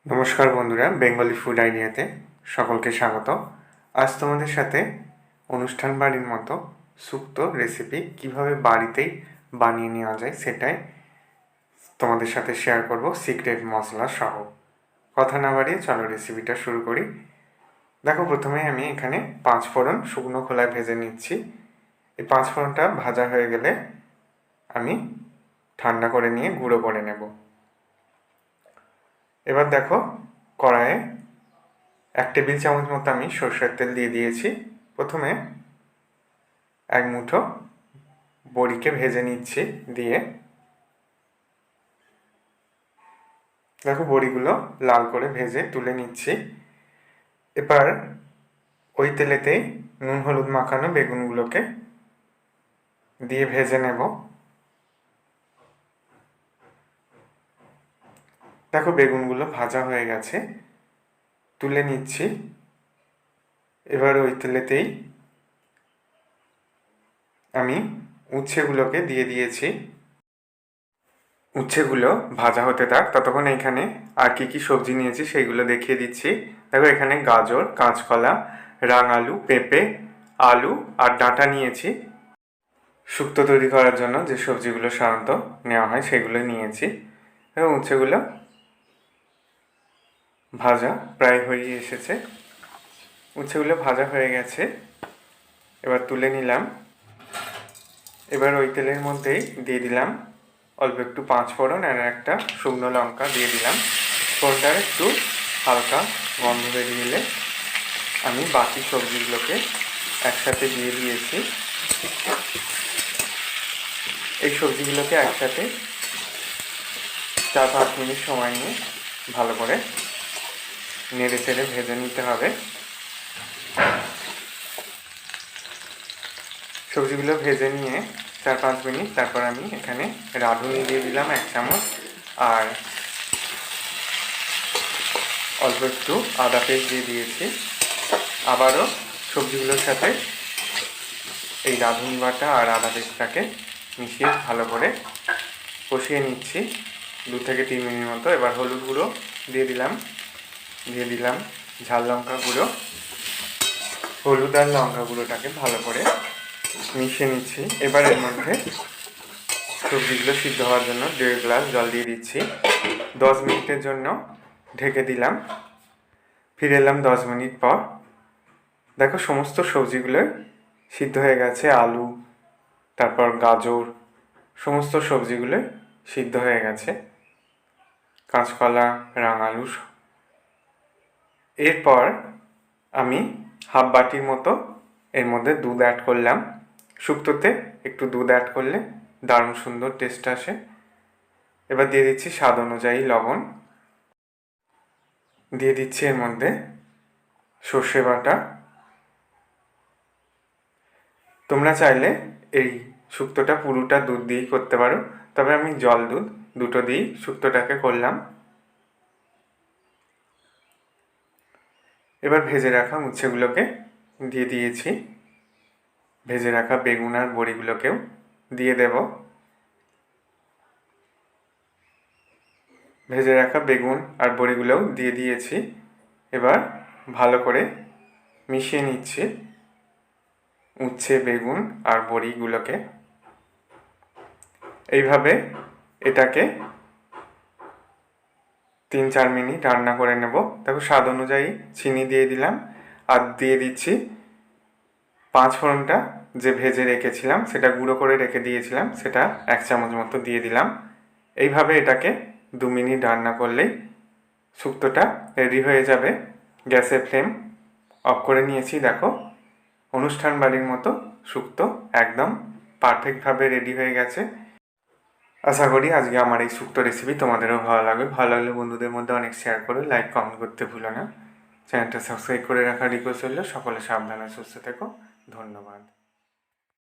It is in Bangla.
নমস্কার বন্ধুরা, বেঙ্গলি ফুড আইডিয়াতে সকলকে স্বাগত। আজ তোমাদের সাথে অনুষ্ঠান বাড়ির মতো শুক্তো রেসিপি কিভাবে বাড়িতেই বানিয়ে নেওয়া যায় সেটাই তোমাদের সাথে শেয়ার করব, সিক্রেট মশলা সহ। কথা না বাড়িয়ে চলো রেসিপিটা শুরু করি। দেখো, প্রথমে আমি এখানে 5 ফোড়ন শুকনো খোলায় ভেজে নিচ্ছি। এই 5 ফোড়নটা ভাজা হয়ে গেলে আমি ঠান্ডা করে নিয়ে গুঁড়ো করে নেব। এবার দেখো, কড়াইয়ে 1 টেবিল চামচ মতো আমি সরষের তেল দিয়ে দিয়েছি। প্রথমে 1 মুঠো বড়িকে ভেজে নিচ্ছি। দিয়ে দেখো, বড়িগুলো লাল করে ভেজে তুলে নিচ্ছি। এবার ওই তেলেতেই নুন হলুদ মাখানো বেগুনগুলোকে দিয়ে ভেজে নেব। দেখো, বেগুনগুলো ভাজা হয়ে গেছে, তুলে নিচ্ছি। এবার ওই তেলেতেই আমি উচ্ছেগুলোকে দিয়ে দিয়েছি। উচ্ছেগুলো ভাজা হতে থাক, ততক্ষণ এখানে আর কি সবজি নিয়েছি সেইগুলো দেখিয়ে দিচ্ছি। দেখো, এখানে গাজর, কাঁচকলা, রাঙালু, পেঁপে, আলু আর ডাঁটা নিয়েছি। শুক্তো তৈরি করার জন্য যে সবজিগুলো সাধারণত নেওয়া হয় সেগুলো নিয়েছি। এবং উচ্ছেগুলো ভাজা প্রায় হয়ে এসেছে। উচ্ছেগুলো ভাজা হয়ে গেছে, এবার তুলে নিলাম। এবার ওই তেলের মধ্যেই দিয়ে দিলাম অল্প একটু 5 ফোড়ন আর একটা শুকনো লঙ্কা দিয়ে দিলাম। ফোড়নটার একটু হালকা গন্ধ বেরিয়ে এলে আমি বাকি সবজিগুলোকে একসাথে দিয়ে দিয়েছি। এই সবজিগুলোকে একসাথে 4-5 মিনিট সময় নিয়ে ভালো করে নেড়ে চেড়ে ভেজে নিতে হবে। সবজিগুলো ভেজে নিয়ে 4-5 মিনিট তারপর আমি এখানে রাঁধুনি দিয়ে দিলাম 1 চামচ, আর অল্প একটু আদা পেস্ট দিয়ে দিয়েছি। আবারও সবজিগুলোর সাথে এই রাঁধুনি বাটা আর আদা পেস্টটাকে মিশিয়ে ভালো করে কষিয়ে নিচ্ছি 2 থেকে 3 মিনিট মতো। এবার হলুদ গুঁড়ো দিয়ে দিলাম ঝাল লঙ্কা গুঁড়ো। হলুদ আর লঙ্কা গুঁড়োটাকে ভালো করে মিশিয়ে নিচ্ছি। এবার এর মধ্যে সবজিগুলো সিদ্ধ হওয়ার জন্য 1.5 গ্লাস জল দিয়ে দিচ্ছি। 10 মিনিটের জন্য ঢেকে দিলাম। ফিরে এলাম 10 মিনিট পর। দেখো, সমস্ত সবজিগুলো সিদ্ধ হয়ে গেছে। আলু, তারপর গাজর, সমস্ত সবজিগুলো সিদ্ধ হয়ে গেছে। কাঁচকলা, রাঙালু। এরপর আমি হাফ বাটির মতো এর মধ্যে দুধ অ্যাড করলাম। শুক্তোতে একটু দুধ অ্যাড করলে দারুণ সুন্দর টেস্ট আসে। এবার দিয়ে দিচ্ছি স্বাদ অনুযায়ী লবণ। দিয়ে দিচ্ছি এর মধ্যে সর্ষে বাটা। তোমরা চাইলে এই শুক্তোটা পুরোটা দুধ দিয়েই করতে পারো, তবে আমি জল দুধ দুটো দিয়েই শুক্তোটাকে করলাম। এবার ভেজে রাখা উচ্ছেগুলোকে দিয়ে দিয়েছি। ভেজে রাখা বেগুন আর বড়িগুলোকেও দিয়ে দেব। ভেজে রাখা বেগুন আর বড়িগুলোও দিয়ে দিয়েছি। এবার ভালো করে মিশিয়ে নিচ্ছি উচ্ছে, বেগুন আর বড়িগুলোকে। এইভাবে এটাকে 3-4 মিনিট রান্না করে নেব। দেখো, স্বাদ অনুযায়ী চিনি দিয়ে দিলাম আর দিয়ে দিচ্ছি 5 ফোড়নটা যে ভেজে রেখেছিলাম, সেটা গুঁড়ো করে রেখে দিয়েছিলাম, সেটা 1 চামচ মতো দিয়ে দিলাম। এইভাবে এটাকে 2 মিনিট রান্না করলেই শুক্তোটা রেডি হয়ে যাবে। গ্যাসের ফ্লেম অফ করে নিয়েছি। দেখো, অনুষ্ঠান বাড়ির মতো শুক্তো একদম পারফেক্টভাবে রেডি হয়ে গেছে। আশা করি আজকে আমার এই শুক্তো রেসিপি তোমাদেরও ভালো লাগবে। ভালো লাগলে বন্ধুদের মধ্যে অনেক শেয়ার করো, লাইক কমেন্ট করতে ভুলো না। চ্যানেলটা সাবস্ক্রাইব করে রাখার রিকোয়েস্ট হলো। সকলে সাবধানে সুস্থ থেকো। ধন্যবাদ।